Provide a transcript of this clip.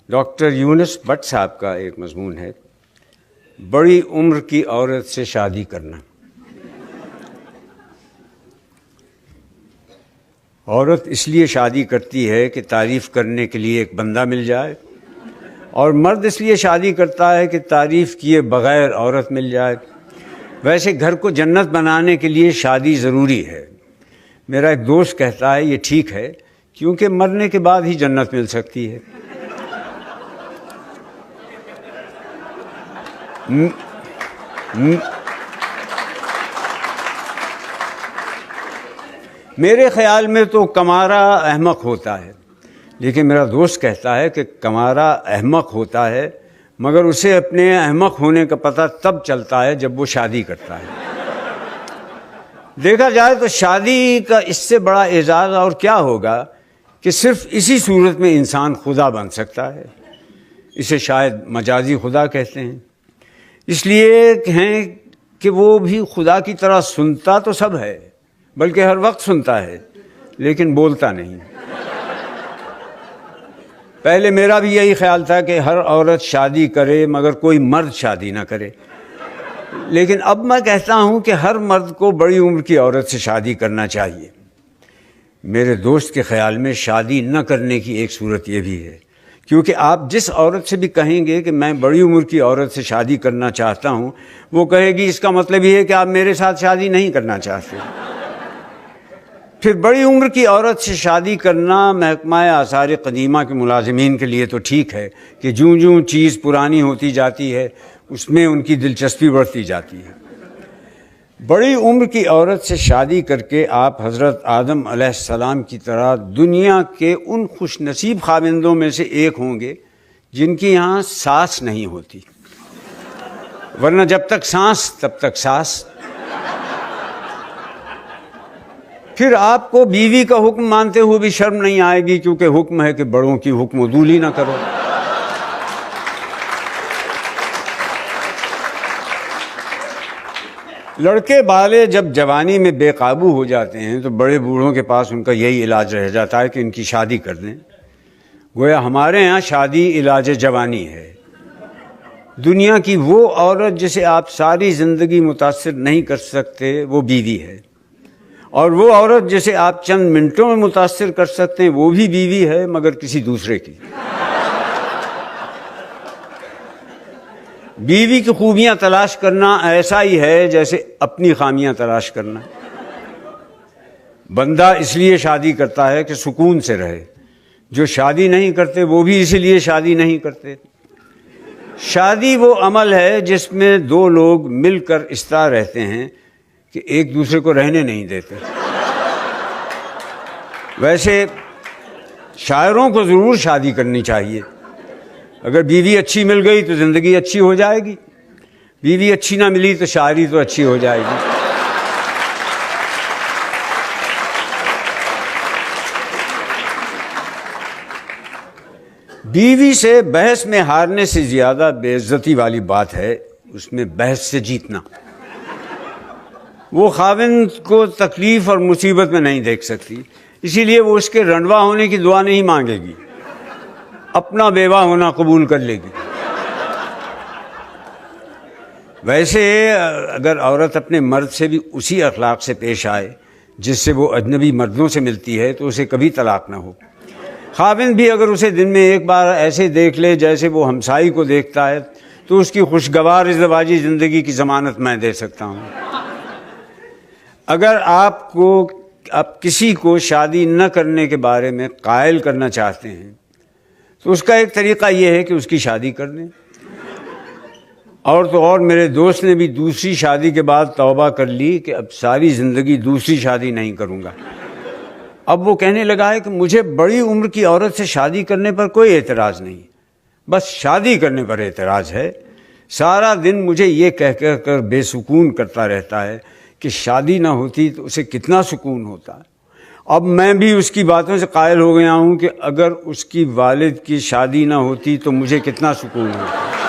Doctor Yunus but صاحب کا ایک مضمون ہے، بڑی عمر کی عورت سے شادی کرنا۔ عورت اس لیے شادی کرتی ہے کہ تعریف کرنے کے لیے ایک بندہ مل جائے، اور مرد اس لیے شادی کرتا ہے کہ تعریف کیے بغیر عورت مل جائے۔ ویسے گھر کو جنت بنانے کے لیے شادی ضروری ہے۔ میرا ایک دوست کہتا ہے یہ ٹھیک ہے کیونکہ مرنے کے بعد ہی جنت مل سکتی ہے۔ میرے خیال میں تو کمارا احمق ہوتا ہے، لیکن میرا دوست کہتا ہے کہ کمارا احمق ہوتا ہے مگر اسے اپنے احمق ہونے کا پتہ تب چلتا ہے جب وہ شادی کرتا ہے۔ دیکھا جائے تو شادی کا اس سے بڑا اعزاز اور کیا ہوگا کہ صرف اسی صورت میں انسان خدا بن سکتا ہے۔ اسے شاید مجازی خدا کہتے ہیں، اس لیے ہیں کہ وہ بھی خدا کی طرح سنتا تو سب ہے، بلکہ ہر وقت سنتا ہے لیکن بولتا نہیں۔ پہلے میرا بھی یہی خیال تھا کہ ہر عورت شادی کرے مگر کوئی مرد شادی نہ کرے، لیکن اب میں کہتا ہوں کہ ہر مرد کو بڑی عمر کی عورت سے شادی کرنا چاہیے۔ میرے دوست کے خیال میں شادی نہ کرنے کی ایک صورت یہ بھی ہے، کیونکہ آپ جس عورت سے بھی کہیں گے کہ میں بڑی عمر کی عورت سے شادی کرنا چاہتا ہوں، وہ کہے گی اس کا مطلب یہ ہے کہ آپ میرے ساتھ شادی نہیں کرنا چاہتے۔ پھر بڑی عمر کی عورت سے شادی کرنا محکمہ آثار قدیمہ کے ملازمین کے لیے تو ٹھیک ہے کہ جوں جوں چیز پرانی ہوتی جاتی ہے اس میں ان کی دلچسپی بڑھتی جاتی ہے۔ بڑی عمر کی عورت سے شادی کر کے آپ حضرت آدم علیہ السلام کی طرح دنیا کے ان خوش نصیب خاوندوں میں سے ایک ہوں گے جن کی یہاں ساس نہیں ہوتی، ورنہ جب تک سانس تب تک ساس۔ پھر آپ کو بیوی کا حکم مانتے ہوئے بھی شرم نہیں آئے گی، کیونکہ حکم ہے کہ بڑوں کی حکم عدولی نہ کرو۔ لڑکے بالے جب جوانی میں بے قابو ہو جاتے ہیں تو بڑے بوڑھوں کے پاس ان کا یہی علاج رہ جاتا ہے کہ ان کی شادی کر دیں۔ گویا ہمارے ہاں شادی علاج جوانی ہے۔ دنیا کی وہ عورت جسے آپ ساری زندگی متاثر نہیں کر سکتے وہ بیوی ہے، اور وہ عورت جسے آپ چند منٹوں میں متاثر کر سکتے ہیں وہ بھی بیوی ہے، مگر کسی دوسرے کی۔ بیوی کی خوبیاں تلاش کرنا ایسا ہی ہے جیسے اپنی خامیاں تلاش کرنا۔ بندہ اس لیے شادی کرتا ہے کہ سکون سے رہے، جو شادی نہیں کرتے وہ بھی اسی لیے شادی نہیں کرتے۔ شادی وہ عمل ہے جس میں دو لوگ مل کر اس طرح رہتے ہیں کہ ایک دوسرے کو رہنے نہیں دیتے۔ ویسے شاعروں کو ضرور شادی کرنی چاہیے۔ اگر بیوی اچھی مل گئی تو زندگی اچھی ہو جائے گی، بیوی اچھی نہ ملی تو شاعری تو اچھی ہو جائے گی۔ بیوی سے بحث میں ہارنے سے زیادہ بے عزتی والی بات ہے اس میں بحث سے جیتنا۔ وہ خاوند کو تکلیف اور مصیبت میں نہیں دیکھ سکتی، اسی لیے وہ اس کے رنڈوا ہونے کی دعا نہیں مانگے گی، اپنا بیوہ ہونا قبول کر لے گی۔ ویسے اگر عورت اپنے مرد سے بھی اسی اخلاق سے پیش آئے جس سے وہ اجنبی مردوں سے ملتی ہے تو اسے کبھی طلاق نہ ہو۔ خاوند بھی اگر اسے دن میں ایک بار ایسے دیکھ لے جیسے وہ ہمسائی کو دیکھتا ہے تو اس کی خوشگوار ازدواجی زندگی کی ضمانت میں دے سکتا ہوں۔ اگر آپ کسی کو شادی نہ کرنے کے بارے میں قائل کرنا چاہتے ہیں تو اس کا ایک طریقہ یہ ہے کہ اس کی شادی کر دیں۔ اور تو اور میرے دوست نے بھی دوسری شادی کے بعد توبہ کر لی کہ اب ساری زندگی دوسری شادی نہیں کروں گا۔ اب وہ کہنے لگا ہے کہ مجھے بڑی عمر کی عورت سے شادی کرنے پر کوئی اعتراض نہیں، بس شادی کرنے پر اعتراض ہے۔ سارا دن مجھے یہ کہہ کر بے سکون کرتا رہتا ہے کہ شادی نہ ہوتی تو اسے کتنا سکون ہوتا۔ اب میں بھی اس کی باتوں سے قائل ہو گیا ہوں کہ اگر اس کی والد کی شادی نہ ہوتی تو مجھے کتنا سکون ہوتا۔